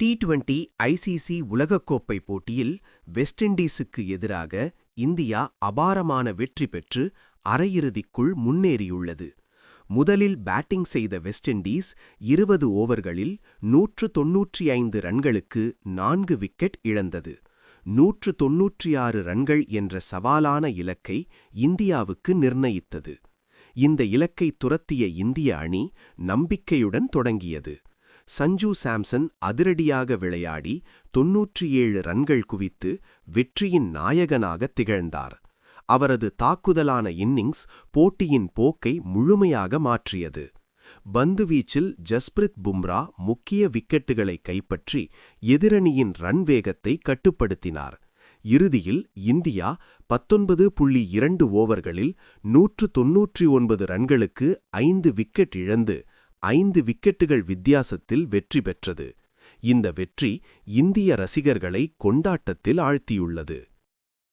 T20 ICC உலகக்கோப்பை போட்டியில் west இண்டீசுக்கு எதிராக இந்தியா அபாரமான வெற்றி பெற்று அரையிறுதிக்குள் முன்னேறியுள்ளது. முதலில் பேட்டிங் செய்த வெஸ்ட் இண்டீஸ் 20 ஓவர்களில் 195 ரன்களுக்கு 4 விக்கெட் இழந்தது. 196 ரன்கள் என்ற சவாலான இலக்கை இந்தியாவுக்கு நிர்ணயித்தது. இந்த இலக்கை துரத்திய இந்திய அணி நம்பிக்கையுடன் தொடங்கியது. சஞ்சு சாம்சன் அதிரடியாக விளையாடி 97 ரன்கள் குவித்து வெற்றியின் நாயகனாக திகழ்ந்தார். அவரது தாக்குதலான இன்னிங்ஸ் போட்டியின் போக்கை முழுமையாக மாற்றியது. பந்துவீச்சில் ஜஸ்பிரித் பும்ரா முக்கிய விக்கெட்டுகளை கைப்பற்றி எதிரணியின் ரன் வேகத்தை கட்டுப்படுத்தினார். இறுதியில் இந்தியா 19.2 ஓவர்களில் 199 ரன்களுக்கு 5 விக்கெட் இழந்து 5 விக்கெட்டுகள் வித்தியாசத்தில் வெற்றி பெற்றது. இந்த வெற்றி இந்திய ரசிகர்களை கொண்டாட்டத்தில் ஆழ்த்தியுள்ளது.